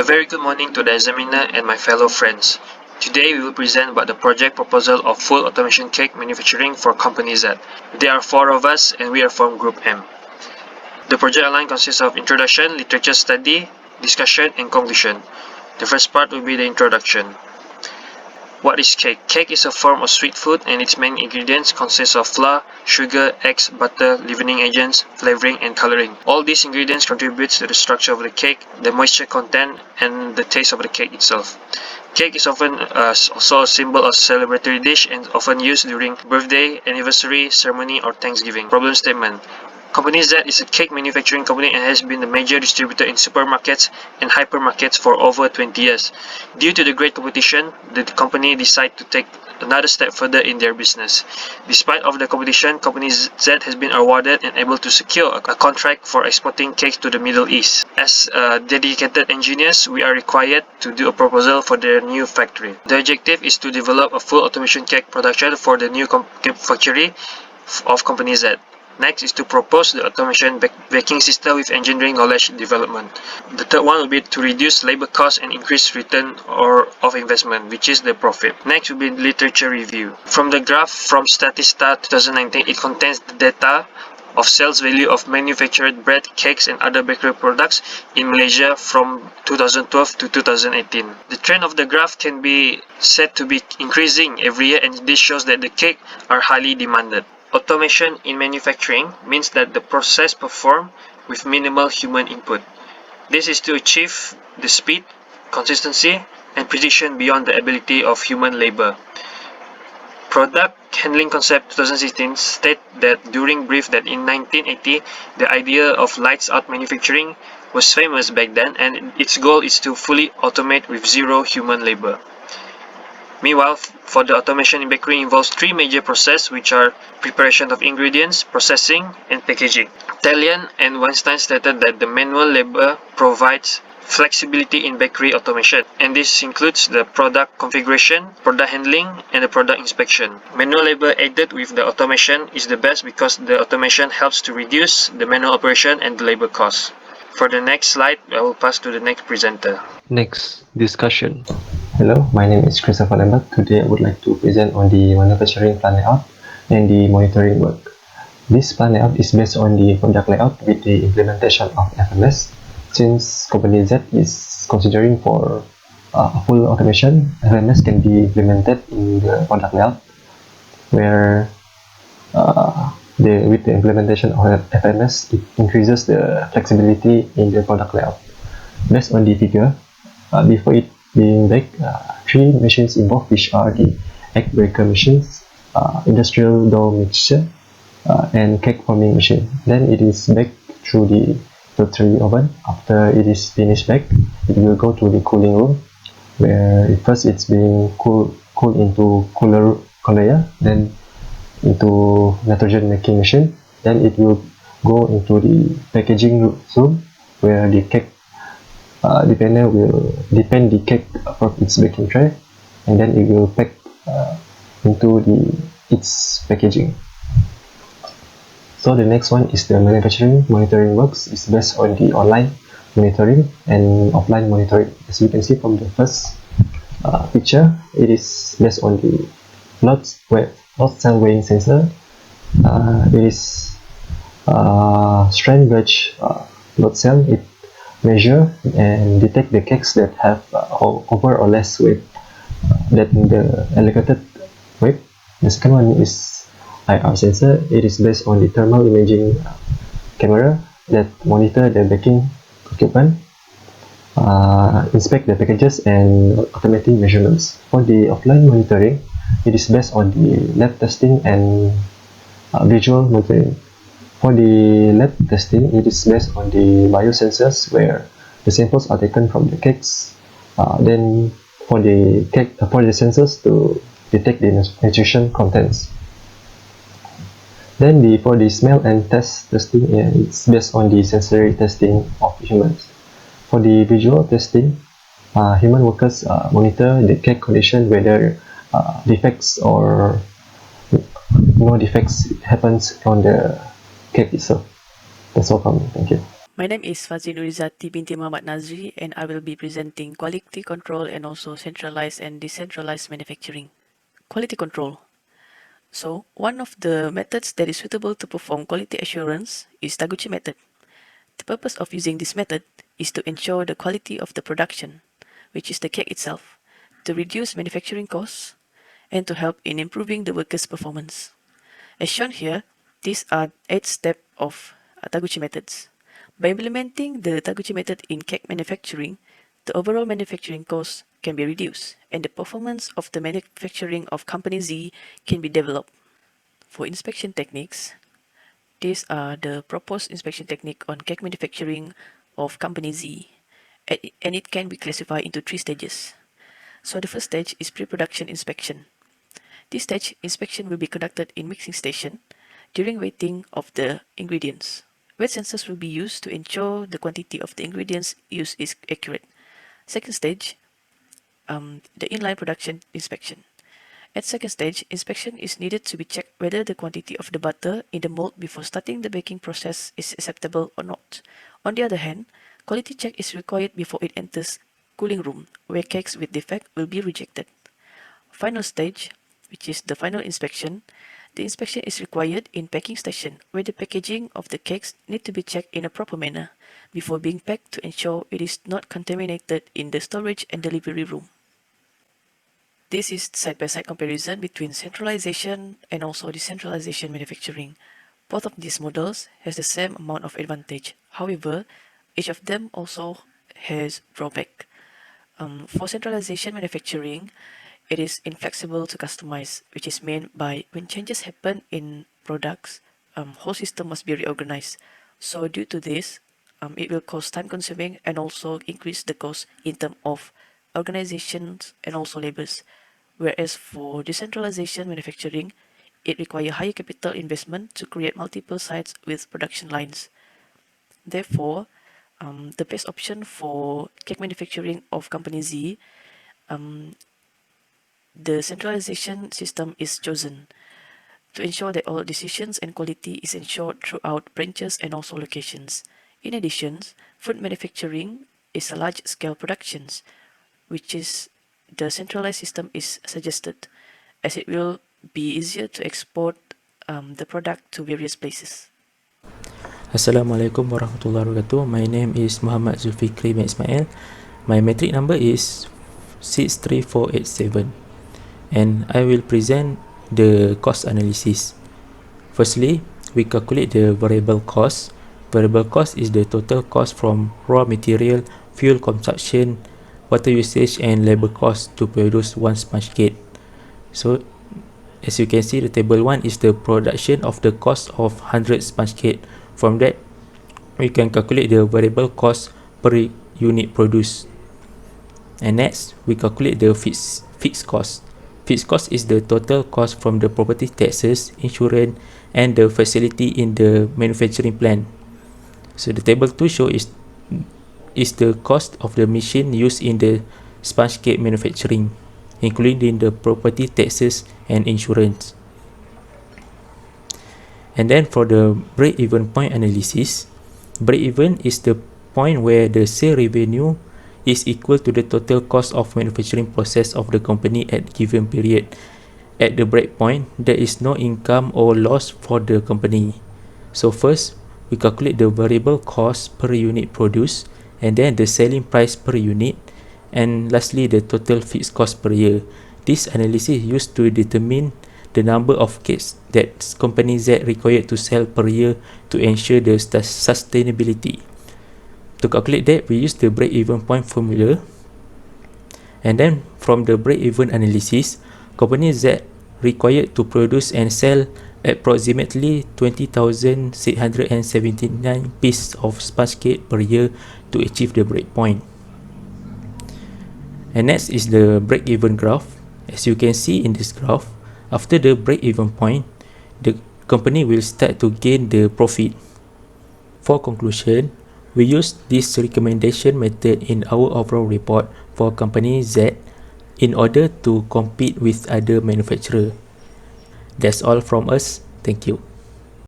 very good morning to the examiner and my fellow friends. Today we will present about the project proposal of full automation cake manufacturing for Company Z. There are 4 of us and we are from Group M. The project outline consists of introduction, literature study, discussion and conclusion. The first part will be the introduction. What is cake? Cake is a form of sweet food and its main ingredients consist of flour, sugar, eggs, butter, leavening agents, flavoring and coloring. All these ingredients contribute to the structure of the cake, the moisture content and the taste of the cake itself. Cake is often also a symbol of celebratory dish and often used during birthday, anniversary, ceremony or Thanksgiving. Problem statement. Company Z is a cake manufacturing company and has been a major distributor in supermarkets and hypermarkets for over 20 years. Due to the great competition, the company decided to take another step further in their business. Despite of the competition, Company Z has been awarded and able to secure a contract for exporting cakes to the Middle East. As dedicated engineers, we are required to do a proposal for their new factory. The objective is to develop a full automation cake production for the new factory of Company Z. Next is to propose the automation baking system with engineering knowledge development. The third one will be to reduce labor costs and increase return of investment, which is the profit. Next will be literature review. From the graph from Statista 2019, it contains the data of sales value of manufactured bread, cakes and other bakery products in Malaysia from 2012 to 2018. The trend of the graph can be said to be increasing every year, and this shows that the cakes are highly demanded. Automation in manufacturing means that the process performed with minimal human input. This is to achieve the speed, consistency, and precision beyond the ability of human labor. Product Handling Concept 2016 state that during brief that in 1980, the idea of lights out manufacturing was famous back then, and its goal is to fully automate with zero human labor. Meanwhile, for the automation in bakery involves 3 major processes, which are preparation of ingredients, processing, and packaging. Talian and Weinstein stated that the manual labor provides flexibility in bakery automation, and this includes the product configuration, product handling, and the product inspection. Manual labor aided with the automation is the best because the automation helps to reduce the manual operation and the labor costs. For the next slide, I will pass to the next presenter. Next, discussion. Hello, my name is Christopher Lambert. Today I would like to present on the manufacturing plan layout and the monitoring work. This plan layout is based on the product layout with the implementation of FMS. Since Company Z is considering for full automation, FMS can be implemented in the product layout, where with the implementation of FMS, it increases the flexibility in the product layout. Based on the figure, before it being baked, 3 machines involved, which are the egg breaker machines, industrial dough mixture, and cake forming machine. Then it is baked through the rotary oven. After it is finished baked, it will go to the cooling room, where first it's being cooled into conveyor, then into nitrogen making machine. Then it will go into the packaging room, where the cake depender will depend the cake from its baking tray, and then it will pack into its packaging. So the next one is the manufacturing monitoring works. It's based on the online monitoring and offline monitoring. As you can see from the first picture, it is based on the lot cell weighing sensor. It is strain gauge lot cell. It measure and detect the cakes that have over or less weight than the allocated weight. The second one is IR sensor. It is based on the thermal imaging camera that monitor the baking equipment, inspect the packages and automating measurements. For the offline monitoring, it is based on the lab testing and visual monitoring. For the lab testing, it is based on the biosensors, where the samples are taken from the cakes. Then for the sensors to detect the nutrition contents. Then for the smell and taste testing, it's based on the sensory testing of humans. For the visual testing, human workers monitor the cake condition, whether defects or no defects happens on the cake itself. That's all from me. Thank you. My name is Fazreen Irzati binti Nazrie, and I will be presenting quality control and also centralized and decentralized manufacturing. Quality control. So, one of the methods that is suitable to perform quality assurance is Taguchi method. The purpose of using this method is to ensure the quality of the production, which is the cake itself, to reduce manufacturing costs, and to help in improving the workers' performance. As shown here, these are 8 steps of Taguchi methods. By implementing the Taguchi method in cake manufacturing, the overall manufacturing cost can be reduced and the performance of the manufacturing of Company Z can be developed. For inspection techniques, these are the proposed inspection technique on cake manufacturing of Company Z, and it can be classified into 3 stages. So the first stage is pre-production inspection. This stage inspection will be conducted in mixing station during weighting of the ingredients. Weight sensors will be used to ensure the quantity of the ingredients used is accurate. Second stage, the inline production inspection. At second stage, inspection is needed to be checked whether the quantity of the butter in the mold before starting the baking process is acceptable or not. On the other hand, quality check is required before it enters cooling room, where cakes with defect will be rejected. Final stage, which is the final inspection, the inspection is required in packing station, where the packaging of the cakes need to be checked in a proper manner before being packed to ensure it is not contaminated in the storage and delivery room. This is side-by-side comparison between centralization and also decentralization manufacturing. Both of these models has the same amount of advantage. However, each of them also has drawback. For centralization manufacturing, it is inflexible to customize, which is meant by when changes happen in products, whole system must be reorganized. So due to this, it will cost time consuming and also increase the cost in terms of organizations and also labors. Whereas for decentralization manufacturing, it requires higher capital investment to create multiple sites with production lines. Therefore, the best option for cake manufacturing of Company Z, the centralization system is chosen to ensure that all decisions and quality is ensured throughout branches and also locations. In addition, food manufacturing is a large-scale production, which is the centralized system is suggested, as it will be easier to export the product to various places. Assalamualaikum warahmatullahi wabarakatuh. My name is Muhammad Fikri bin Ismail. My metric number is 63487 and I will present the cost analysis. Firstly, we calculate the variable cost. Variable cost is the total cost from raw material, fuel consumption, water usage and labor cost to produce one sponge cake. So as you can see, the table 1 is the production of the cost of 100 sponge cake. From that, we can calculate the variable cost per unit produced. And next, we calculate the fixed cost. Fixed cost is the total cost from the property taxes, insurance, and the facility in the manufacturing plant. So the table 2 show is the cost of the machine used in the sponge cake manufacturing, including the property taxes and insurance. And then for the break-even point analysis, break-even is the point where the sale revenue is equal to the total cost of manufacturing process of the company at given period. At the break point, there is no income or loss for the company. So first, we calculate the variable cost per unit produced, and then the selling price per unit, and lastly the total fixed cost per year. This analysis is used to determine the number of cakes that company Z required to sell per year to ensure the sustainability. To calculate that, we use the break-even point formula, and then from the break-even analysis, company Z required to produce and sell approximately 20,679 pieces of sponge cake per year to achieve the break point. And next is the break-even graph. As you can see in this graph, after the break-even point, the company will start to gain the profit. For conclusion, we use this recommendation method in our overall report for company Z in order to compete with other manufacturers. That's all from us. Thank you.